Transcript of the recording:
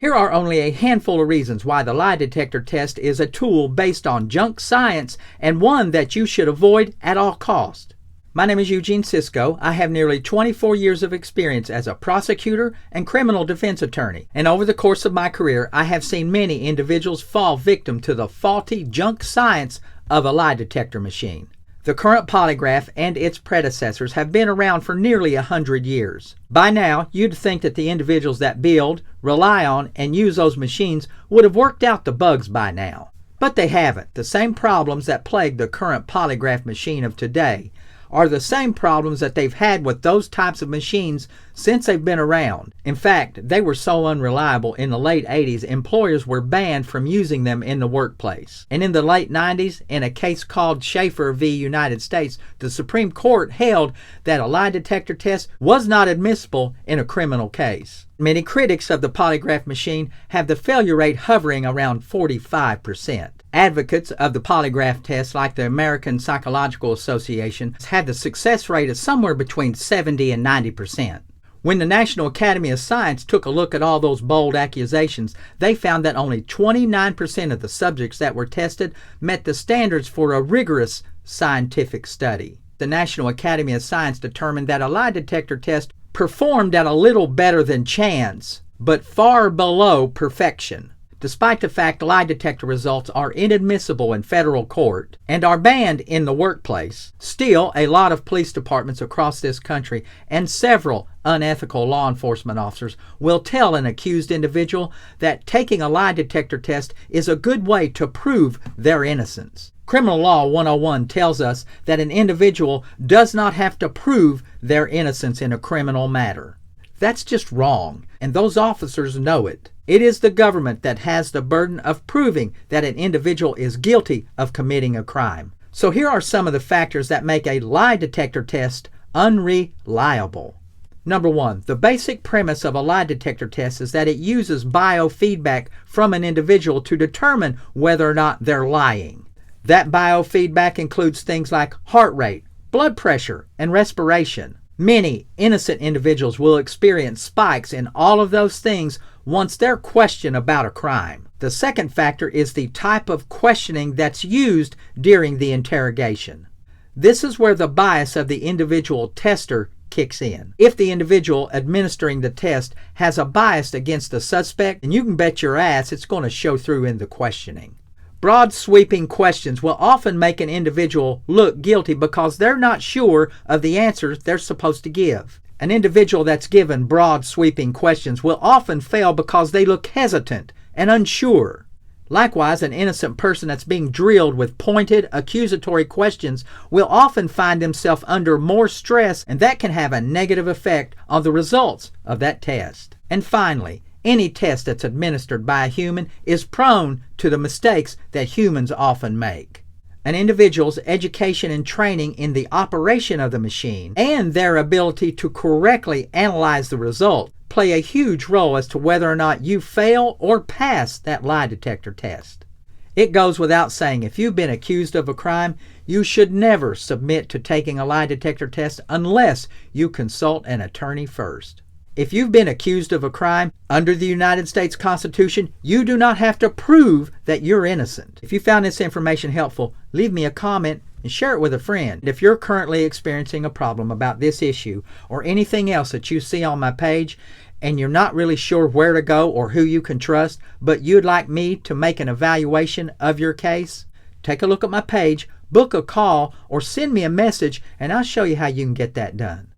Here are only a handful of reasons why the lie detector test is a tool based on junk science and one that you should avoid at all costs. My name is Eugene Cisco. I have nearly 24 years of experience as a prosecutor and criminal defense attorney, and over the course of my career, I have seen many individuals fall victim to the faulty junk science of a lie detector machine. The current polygraph and its predecessors have been around for nearly 100 years. By now, you'd think that the individuals that build, rely on, and use those machines would have worked out the bugs by now. But they haven't. The same problems that plague the current polygraph machine of today are the same problems that they've had with those types of machines since they've been around. In fact, they were so unreliable in the late 80s, employers were banned from using them in the workplace. And in the late 90s, in a case called Schaefer v. United States, the Supreme Court held that a lie detector test was not admissible in a criminal case. Many critics of the polygraph machine have the failure rate hovering around 45%. Advocates of the polygraph test, like the American Psychological Association, have the success rate of somewhere between 70 and 90%. When the National Academy of Science took a look at all those bold accusations, they found that only 29% of the subjects that were tested met the standards for a rigorous scientific study. The National Academy of Science determined that a lie detector test performed at a little better than chance, but far below perfection. Despite the fact lie detector results are inadmissible in federal court and are banned in the workplace, still a lot of police departments across this country and several unethical law enforcement officers will tell an accused individual that taking a lie detector test is a good way to prove their innocence. Criminal Law 101 tells us that an individual does not have to prove their innocence in a criminal matter. That's just wrong, and those officers know it. It is the government that has the burden of proving that an individual is guilty of committing a crime. So here are some of the factors that make a lie detector test unreliable. Number one, the basic premise of a lie detector test is that it uses biofeedback from an individual to determine whether or not they're lying. That biofeedback includes things like heart rate, blood pressure, and respiration. Many innocent individuals will experience spikes in all of those things once they're questioned about a crime. The second factor is the type of questioning that's used during the interrogation. This is where the bias of the individual tester kicks in. If the individual administering the test has a bias against the suspect, then you can bet your ass it's going to show through in the questioning. Broad sweeping questions will often make an individual look guilty because they're not sure of the answers they're supposed to give. An individual that's given broad sweeping questions will often fail because they look hesitant and unsure. Likewise, an innocent person that's being drilled with pointed, accusatory questions will often find themselves under more stress, and that can have a negative effect on the results of that test. And finally, any test that's administered by a human is prone to the mistakes that humans often make. An individual's education and training in the operation of the machine and their ability to correctly analyze the result play a huge role as to whether or not you fail or pass that lie detector test. It goes without saying, if you've been accused of a crime, you should never submit to taking a lie detector test unless you consult an attorney first. If you've been accused of a crime, under the United States Constitution, you do not have to prove that you're innocent. If you found this information helpful, leave me a comment and share it with a friend. If you're currently experiencing a problem about this issue or anything else that you see on my page, and you're not really sure where to go or who you can trust, but you'd like me to make an evaluation of your case, take a look at my page, book a call, or send me a message, and I'll show you how you can get that done.